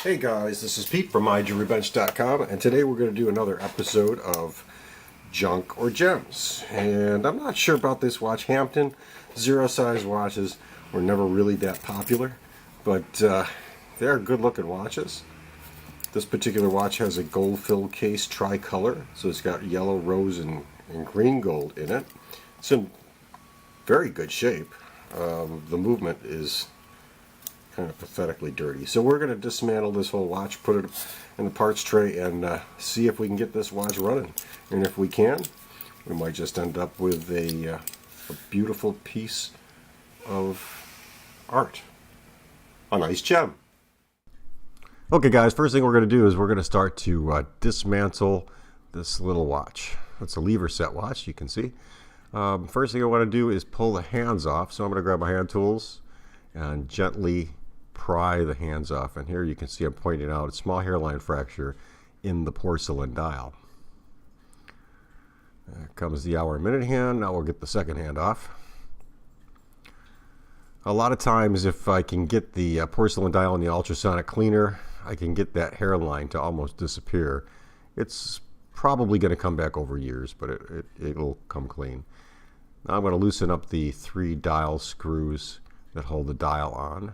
Hey guys, this is Pete from MyJewelryBench.com, and today we're going to do another episode of Junk or Gems. And I'm not sure about this watch. Hampden zero size watches were never really that popular, but they're good looking watches. This particular watch has a gold filled case tricolor, so it's got yellow, rose, and green gold in it. It's in very good shape. The movement is kind of pathetically dirty. So we're going to dismantle this whole watch, put it in the parts tray, and see if we can get this watch running. And if we can, we might just end up with a beautiful piece of art. A nice gem. Okay guys, first thing we're going to do is we're going to start to dismantle this little watch. It's a lever set watch, you can see. First thing I want to do is pull the hands off. So I'm going to grab my hand tools and gently pry the hands off, and here you can see I'm pointing out a small hairline fracture in the porcelain dial. There comes the hour and minute hand. Now we'll get the second hand off. A lot of times if I can get the porcelain dial in the ultrasonic cleaner, I can get that hairline to almost disappear. It's probably going to come back over years, but it'll come clean. Now I'm going to loosen up the 3 dial screws that hold the dial on,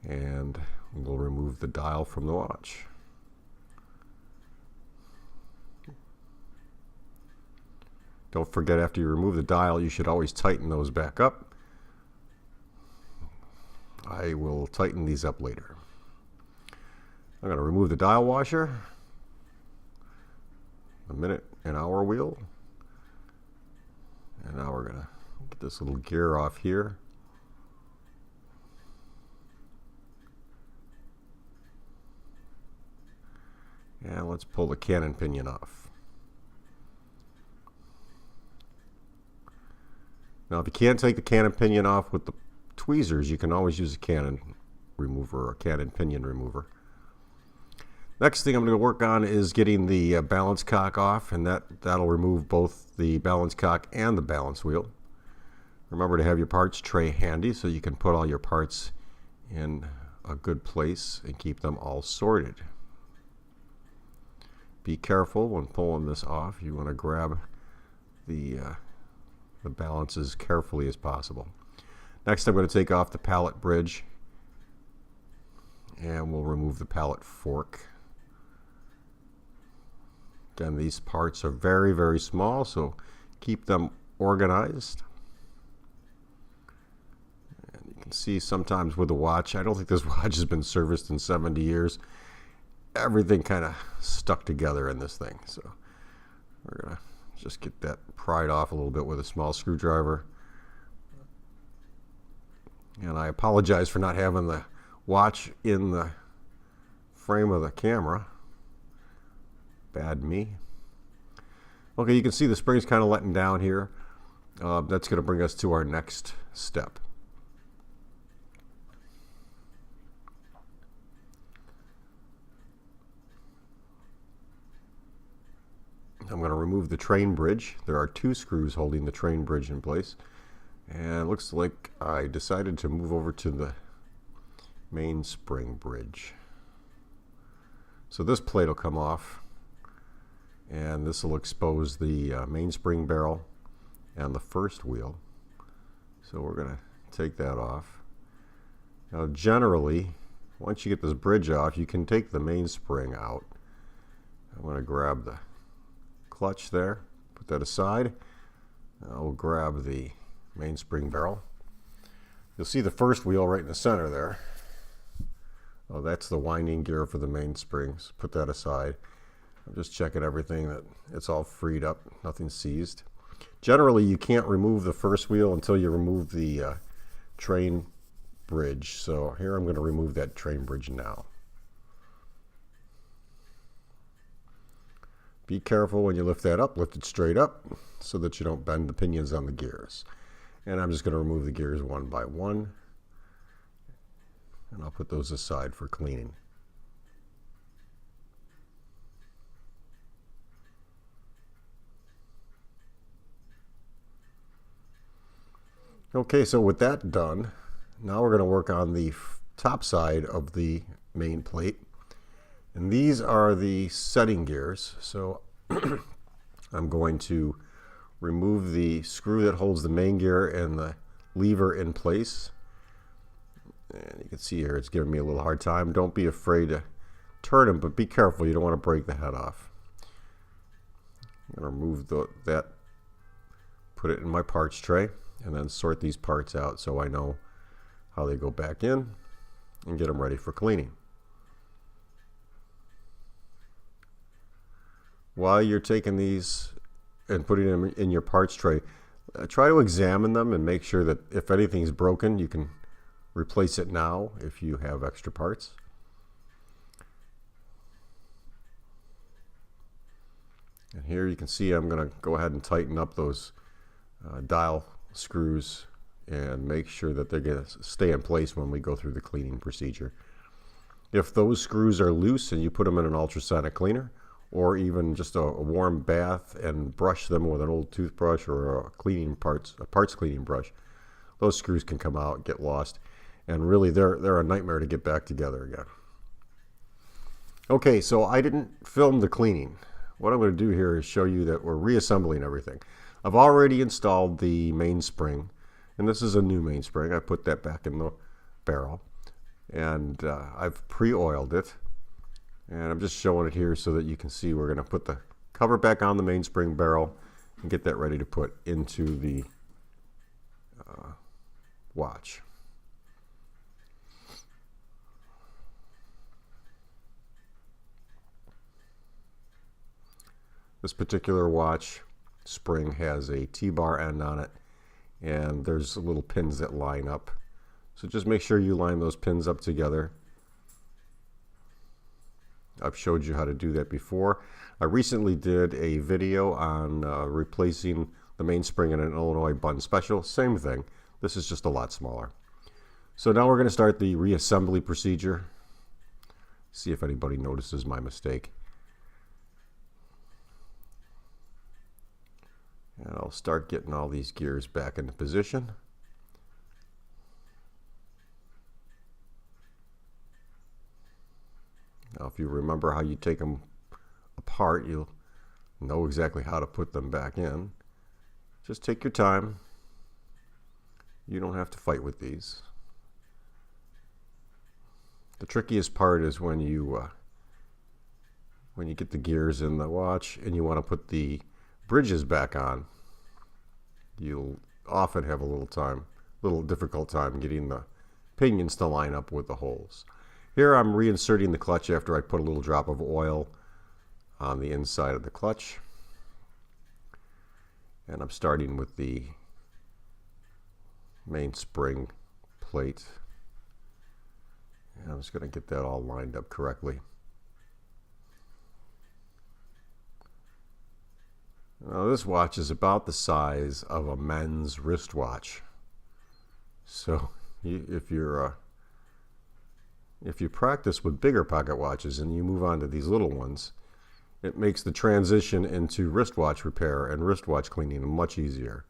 and we'll remove the dial from the watch. Don't forget, after you remove the dial, you should always tighten those back up. I will tighten these up later. I'm going to remove the dial washer, the minute and hour wheel, and now we're going to get this little gear off here. And let's pull the cannon pinion off. Now if you can't take the cannon pinion off with the tweezers, you can always use a cannon remover or a cannon pinion remover. Next thing I'm going to work on is getting the balance cock off, and that'll remove both the balance cock and the balance wheel. Remember to have your parts tray handy so you can put all your parts in a good place and keep them all sorted. Be careful when pulling this off. You want to grab the balance as carefully as possible. Next I'm going to take off the pallet bridge, and we'll remove the pallet fork. Again, these parts are very, very small, so keep them organized. And you can see sometimes with the watch, I don't think this watch has been serviced in 70 years. Everything kind of stuck together in this thing, so we're gonna just get that pried off a little bit with a small screwdriver. And I apologize for not having the watch in the frame of the camera. Bad me. Okay, you can see the spring's kind of letting down here. That's going to bring us to our next step. I'm going to remove the train bridge. There are 2 screws holding the train bridge in place. And it looks like I decided to move over to the mainspring bridge. So this plate will come off, and this will expose the mainspring barrel and the first wheel. So we're going to take that off. Now generally, once you get this bridge off, you can take the mainspring out. I'm going to grab the clutch there, put that aside. I'll grab the mainspring barrel. You'll see the first wheel right in the center there. Oh, that's the winding gear for the mainsprings. Put that aside. I'm just checking everything that it's all freed up, nothing seized. Generally, you can't remove the first wheel until you remove the train bridge. So here I'm going to remove that train bridge now. Be careful when you lift that up, lift it straight up so that you don't bend the pinions on the gears. And I'm just going to remove the gears one by one, and I'll put those aside for cleaning. Okay, so with that done, now we're going to work on the top side of the main plate. And these are the setting gears. So I'm going to remove the screw that holds the main gear and the lever in place. And you can see here it's giving me a little hard time. Don't be afraid to turn them, but be careful. You don't want to break the head off. I'm going to remove that, put it in my parts tray, and then sort these parts out so I know how they go back in and get them ready for cleaning. While you're taking these and putting them in your parts tray, try to examine them and make sure that if anything's broken, you can replace it now if you have extra parts. And here you can see I'm going to go ahead and tighten up those dial screws and make sure that they're going to stay in place when we go through the cleaning procedure. If those screws are loose and you put them in an ultrasonic cleaner, or even just a warm bath and brush them with an old toothbrush or a parts cleaning brush, those screws can come out, get lost, and really they're a nightmare to get back together again. Okay, so I didn't film the cleaning. What I'm going to do here is show you that we're reassembling everything. I've already installed the mainspring, and this is a new mainspring. I put that back in the barrel, and I've pre-oiled it. And I'm just showing it here so that you can see we're going to put the cover back on the mainspring barrel and get that ready to put into the watch. This particular watch spring has a T-bar end on it, and there's little pins that line up. So just make sure you line those pins up together. I've showed you how to do that before. I recently did a video on replacing the mainspring in an Illinois button special. Same thing. This is just a lot smaller. So now we're going to start the reassembly procedure. See if anybody notices my mistake. And I'll start getting all these gears back into position. Now, if you remember how you take them apart, you'll know exactly how to put them back in. Just take your time. You don't have to fight with these. The trickiest part is when you get the gears in the watch and you want to put the bridges back on. You'll often have a little difficult time getting the pinions to line up with the holes. Here I'm reinserting the clutch after I put a little drop of oil on the inside of the clutch. And I'm starting with the mainspring plate. And I'm just going to get that all lined up correctly. Now this watch is about the size of a men's wristwatch. So if you practice with bigger pocket watches and you move on to these little ones, it makes the transition into wristwatch repair and wristwatch cleaning much easier.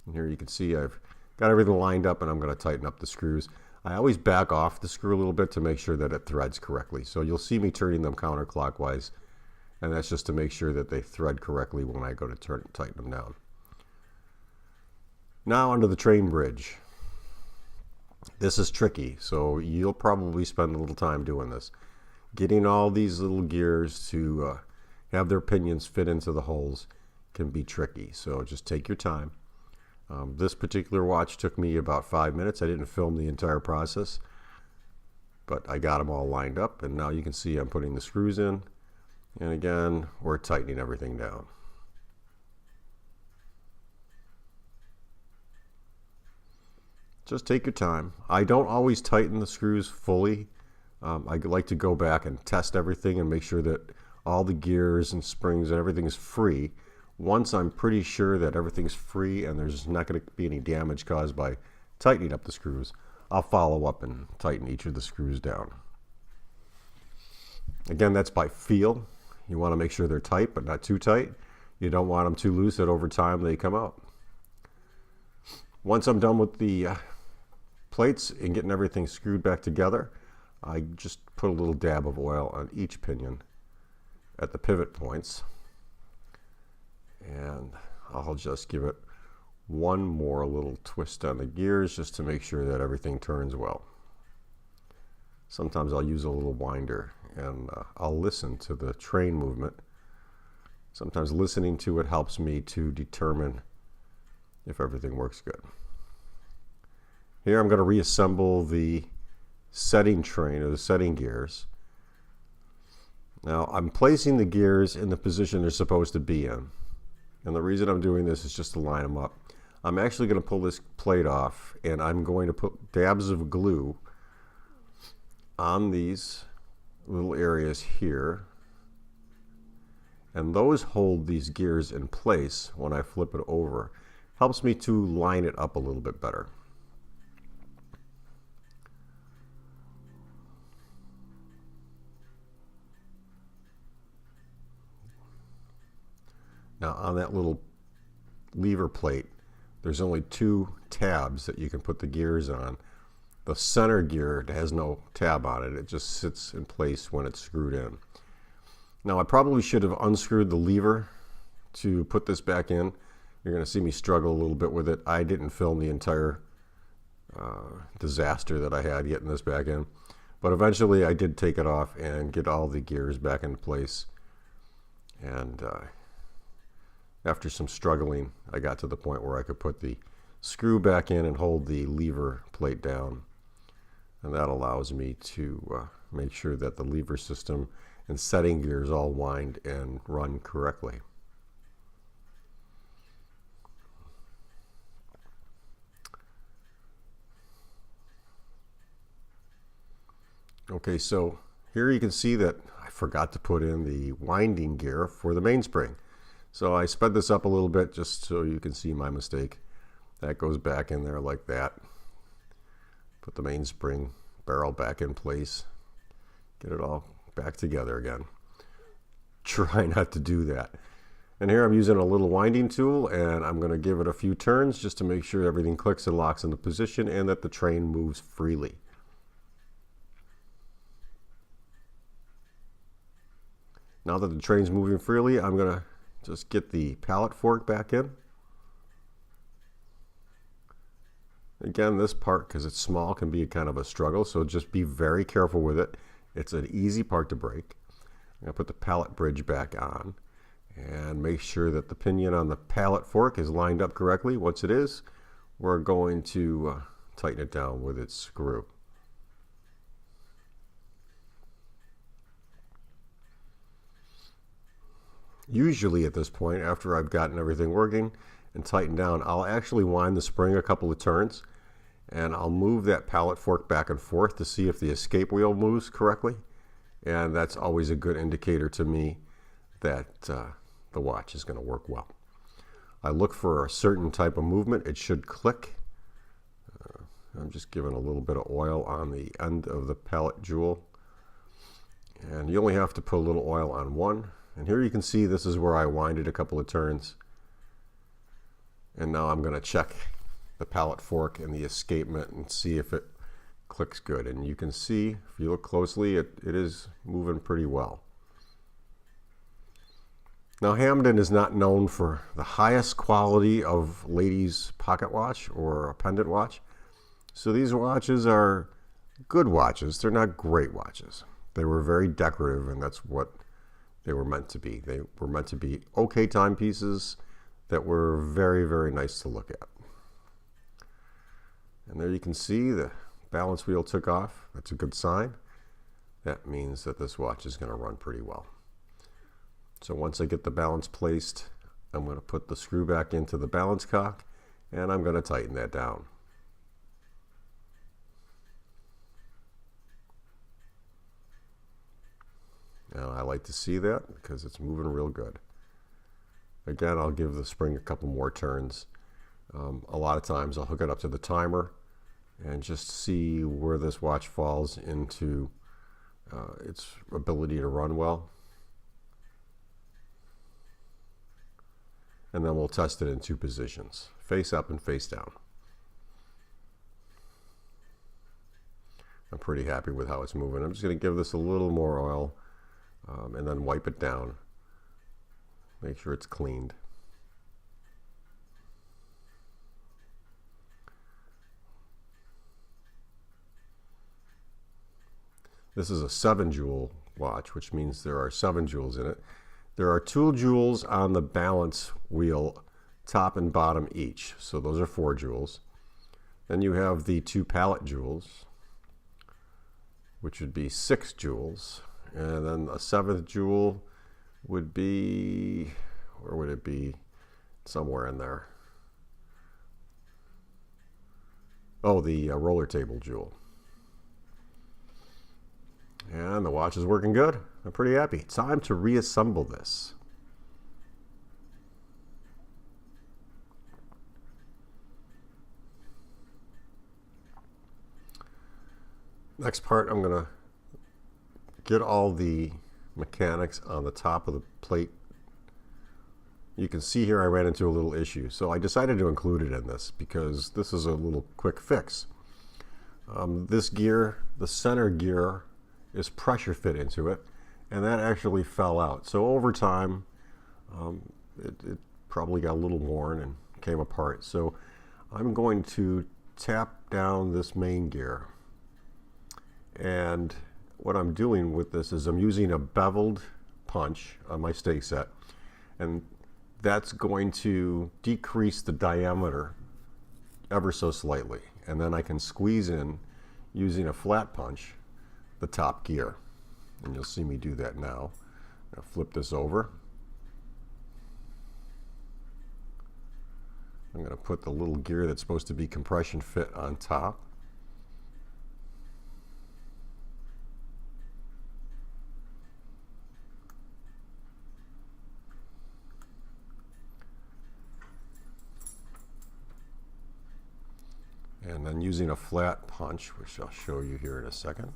And here you can see I've got everything lined up and I'm going to tighten up the screws. I always back off the screw a little bit to make sure that it threads correctly. So you'll see me turning them counterclockwise, and that's just to make sure that they thread correctly when I go to tighten them down. Now onto the train bridge. This is tricky, so you'll probably spend a little time doing this. Getting all these little gears to have their pinions fit into the holes can be tricky, so just take your time. This particular watch took me about 5 minutes. I didn't film the entire process, but I got them all lined up, and now you can see I'm putting the screws in, and again, we're tightening everything down. Just take your time. I don't always tighten the screws fully. I like to go back and test everything and make sure that all the gears and springs and everything is free. Once I'm pretty sure that everything's free and there's not going to be any damage caused by tightening up the screws, I'll follow up and tighten each of the screws down. Again, that's by feel. You want to make sure they're tight, but not too tight. You don't want them too loose that over time they come out. Once I'm done with the plates and getting everything screwed back together, I just put a little dab of oil on each pinion at the pivot points, and I'll just give it one more little twist on the gears just to make sure that everything turns well. Sometimes I'll use a little winder, and I'll listen to the train movement. Sometimes listening to it helps me to determine if everything works good. Here I'm going to reassemble the setting train, or the setting gears. Now I'm placing the gears in the position they're supposed to be in. And the reason I'm doing this is just to line them up. I'm actually going to pull this plate off, and I'm going to put dabs of glue on these little areas here. And those hold these gears in place when I flip it over. Helps me to line it up a little bit better. Now on that little lever plate, there's only 2 tabs that you can put the gears on. The center gear has no tab on it. It just sits in place when it's screwed in. Now I probably should have unscrewed the lever to put this back in. You're going to see me struggle a little bit with it. I didn't film the entire disaster that I had getting this back in. But eventually I did take it off and get all the gears back in place. And after some struggling, I got to the point where I could put the screw back in and hold the lever plate down. And that allows me to make sure that the lever system and setting gears all wind and run correctly. Okay, so here you can see that I forgot to put in the winding gear for the mainspring. So I sped this up a little bit just so you can see my mistake. That goes back in there like that. Put the mainspring barrel back in place. Get it all back together again. Try not to do that. And here I'm using a little winding tool, and I'm going to give it a few turns just to make sure everything clicks and locks into position and that the train moves freely. Now that the train's moving freely, I'm going to just get the pallet fork back in. Again, this part, because it's small, can be kind of a struggle, so just be very careful with it. It's an easy part to break. I'm going to put the pallet bridge back on and make sure that the pinion on the pallet fork is lined up correctly. Once it is, we're going to tighten it down with its screw. Usually at this point, after I've gotten everything working and tightened down, I'll actually wind the spring a couple of turns, and I'll move that pallet fork back and forth to see if the escape wheel moves correctly. And that's always a good indicator to me that the watch is going to work well. I look for a certain type of movement. It should click. I'm just giving a little bit of oil on the end of the pallet jewel. And you only have to put a little oil on one. And here you can see this is where I winded a couple of turns. And now I'm going to check the pallet fork and the escapement and see if it clicks good. And you can see, if you look closely, it is moving pretty well. Now Hampden is not known for the highest quality of ladies' pocket watch or a pendant watch. So these watches are good watches. They're not great watches. They were very decorative, and that's what they were meant to be. They were meant to be okay timepieces that were very, very nice to look at. And there you can see the balance wheel took off. That's a good sign. That means that this watch is going to run pretty well. So once I get the balance placed, I'm going to put the screw back into the balance cock, and I'm going to tighten that down. Now I like to see that because it's moving real good. Again, I'll give the spring a couple more turns. A lot of times I'll hook it up to the timer and just see where this watch falls into its ability to run well. And then we'll test it in 2 positions, face up and face down. I'm pretty happy with how it's moving. I'm just going to give this a little more oil and then wipe it down. Make sure it's cleaned. This is a 7-joule watch, which means there are 7 joules in it. There are 2 joules on the balance wheel, top and bottom each. So those are 4 joules. Then you have the 2 pallet joules, which would be 6 joules. And then a 7th joule would be, where would it be? Somewhere in there. Oh, the roller table joule. And the watch is working good. I'm pretty happy. Time to reassemble this. Next part, I'm going to get all the mechanics on the top of the plate. You can see here I ran into a little issue, so I decided to include it in this because this is a little quick fix. This gear, the center gear, is pressure fit into it, and that actually fell out. So over time, it probably got a little worn and came apart. So I'm going to tap down this main gear. And what I'm doing with this is I'm using a beveled punch on my stake set, and that's going to decrease the diameter ever so slightly. And then I can squeeze in using a flat punch the top gear, and you'll see me do that now. I'll flip this over. I'm going to put the little gear that's supposed to be compression fit on top. And then using a flat punch, which I'll show you here in a second.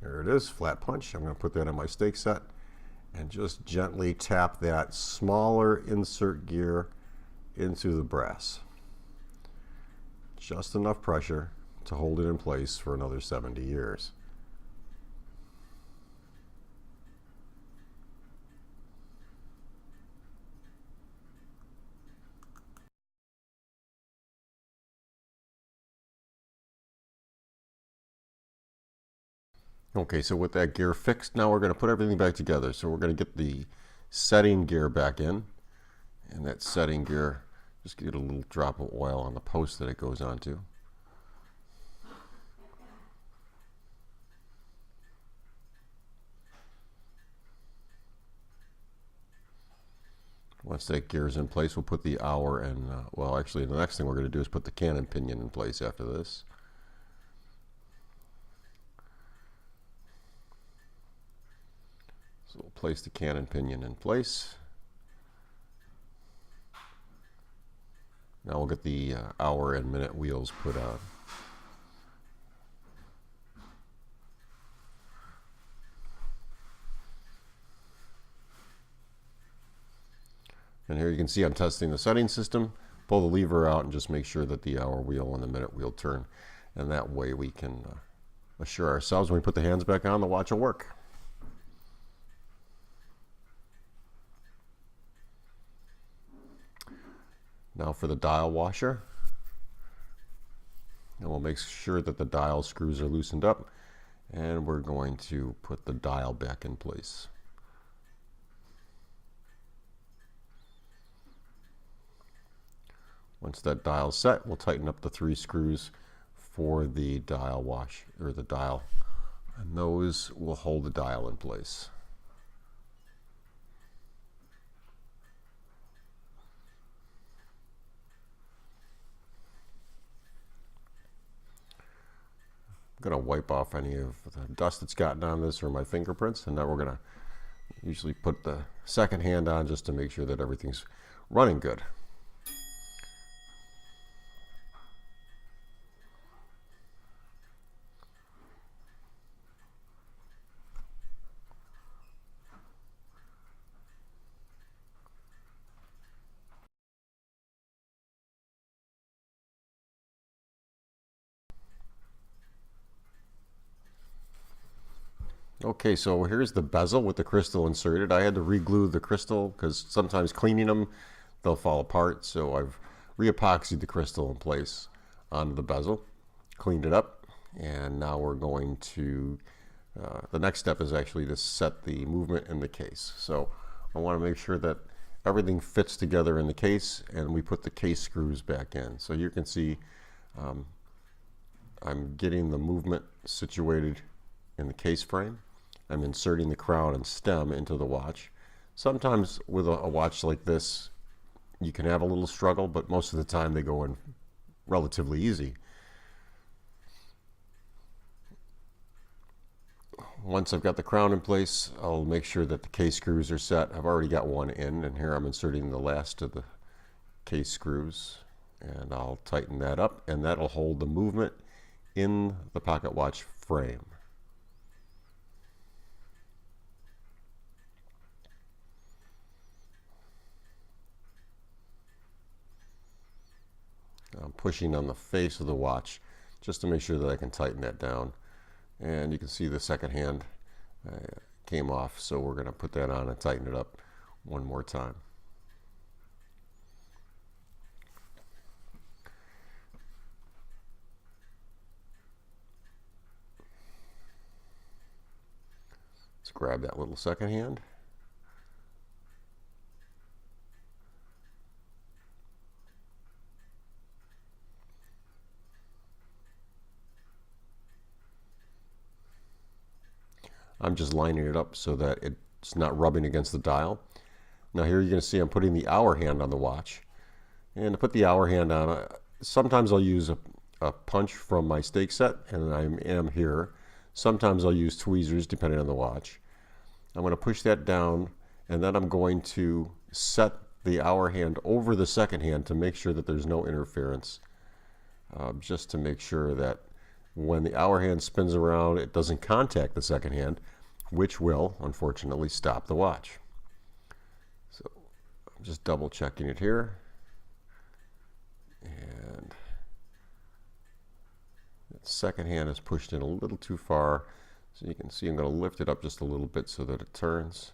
There it is, flat punch. I'm going to put that on my stake set and just gently tap that smaller insert gear into the brass. Just enough pressure to hold it in place for another 70 years. Okay, so with that gear fixed, now we're going to put everything back together. So we're going to get the setting gear back in, and that setting gear, just get a little drop of oil on the post that it goes onto. Once that gear is in place, we'll put the hour and, well, actually the next thing we're going to do is put the cannon pinion in place after this. So we'll place the cannon pinion in place. Now we'll get the hour and minute wheels put on. And here you can see I'm testing the setting system. Pull the lever out and just make sure that the hour wheel and the minute wheel turn. And that way we can assure ourselves when we put the hands back on, the watch will work. Now for the dial washer. And we'll make sure that the dial screws are loosened up. And we're going to put the dial back in place. Once that dial's set, we'll tighten up the 3 screws for the dial wash, or the dial. And those will hold the dial in place. I'm going to wipe off any of the dust that's gotten on this or my fingerprints, and now we're going to usually put the second hand on just to make sure that everything's running good. Okay, so here's the bezel with the crystal inserted. I had to re-glue the crystal because sometimes cleaning them, they'll fall apart. So I've re-epoxied the crystal in place onto the bezel, cleaned it up, and now we're going to, the next step is actually to set the movement in the case. So I want to make sure that everything fits together in the case, and we put the case screws back in. So you can see I'm getting the movement situated in the case frame. I'm inserting the crown and stem into the watch. Sometimes with a watch like this, you can have a little struggle, but most of the time they go in relatively easy. Once I've got the crown in place, I'll make sure that the case screws are set. I've already got one in, and here I'm inserting the last of the case screws, and I'll tighten that up, and that'll hold the movement in the pocket watch frame. I'm pushing on the face of the watch just to make sure that I can tighten that down. And you can see the second hand came off, so we're going to put that on and tighten it up one more time. Let's grab that little second hand. I'm just lining it up so that it's not rubbing against the dial. Now here you're going to see I'm putting the hour hand on the watch. And to put the hour hand on, sometimes I'll use a punch from my stake set, and I am here. Sometimes I'll use tweezers depending on the watch. I'm going to push that down, and then I'm going to set the hour hand over the second hand to make sure that there's no interference. Just to make sure that when the hour hand spins around, it doesn't contact the second hand, which will, unfortunately, stop the watch. So I'm just double checking it here. And the second hand is pushed in a little too far. So you can see I'm going to lift it up just a little bit so that it turns.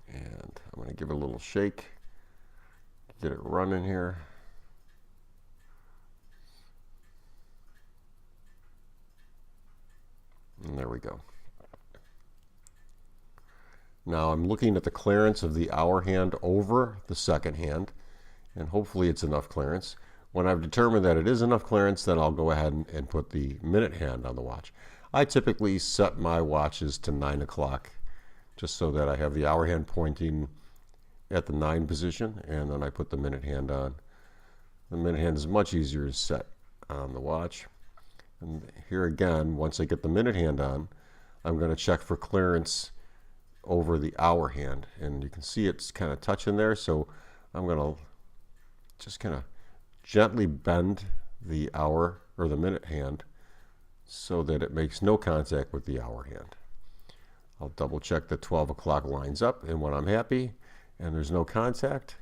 And I'm going to give it a little shake, get it running here. And there we go. Now I'm looking at the clearance of the hour hand over the second hand, and hopefully it's enough clearance. When I've determined that it is enough clearance, then I'll go ahead and put the minute hand on the watch. I typically set my watches to 9 o'clock, just so that I have the hour hand pointing at the 9 position, and then I put the minute hand on. The minute hand is much easier to set on the watch. And here again, once I get the minute hand on, I'm going to check for clearance over the hour hand. And you can see it's kind of touching there, so I'm going to just kind of gently bend the hour or the minute hand so that it makes no contact with the hour hand. I'll double check that 12 o'clock lines up, and when I'm happy and there's no contact,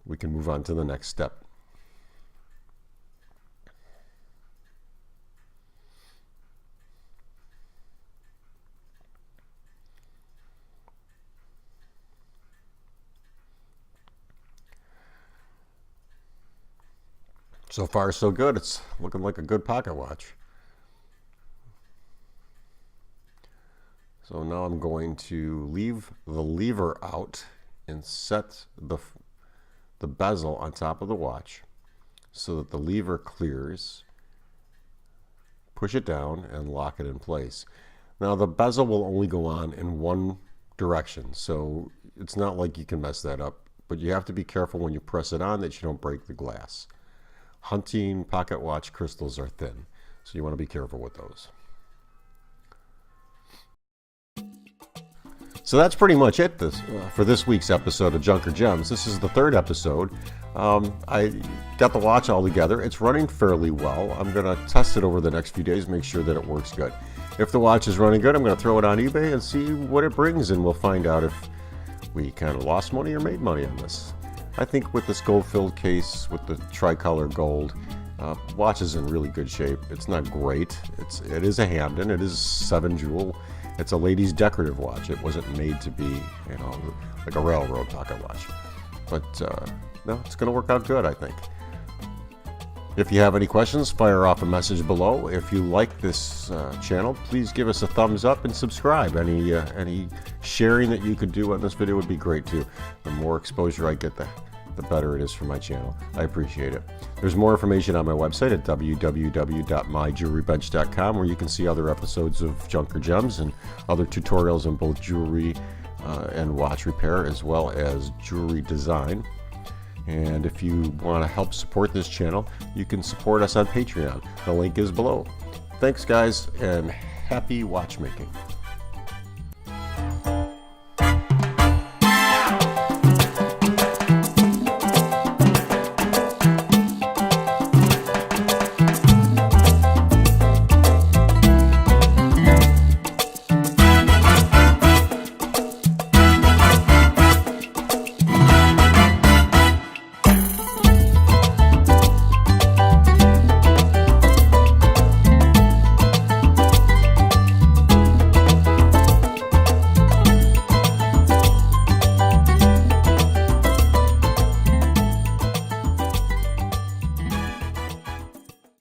we can move on to the next step. So far so good. It's looking like a good pocket watch. So now I'm going to leave the lever out and set the bezel on top of the watch so that the lever clears. Push it down and lock it in place. Now the bezel will only go on in one direction, so it's not like you can mess that up, but you have to be careful when you press it on that you don't break the glass. Hunting pocket watch crystals are thin, so you want to be careful with those. So that's pretty much it for this week's episode of Junk or Gems. This is the 3rd episode. I got the watch all together. It's running fairly well. I'm going to test it over the next few days, make sure that it works good. If the watch is running good, I'm going to throw it on eBay and see what it brings, and we'll find out if we kind of lost money or made money on this. I think with this gold-filled case with the tricolor gold, Watch is in really good shape. It's not great. It is a Hampden. It is 7 jewel. It's a lady's decorative watch. It wasn't made to be, you know, like a railroad pocket watch. But no, it's going to work out good, I think. If you have any questions, fire off a message below. If you like this channel, please give us a thumbs up and subscribe. Any sharing that you could do on this video would be great too. The more exposure I get, the better it is for my channel. I appreciate it. There's more information on my website at www.myjewelrybench.com, where you can see other episodes of Junk or Gems and other tutorials on both jewelry and watch repair, as well as jewelry design. And if you want to help support this channel, you can support us on Patreon. The link is below. Thanks, guys, and happy watchmaking.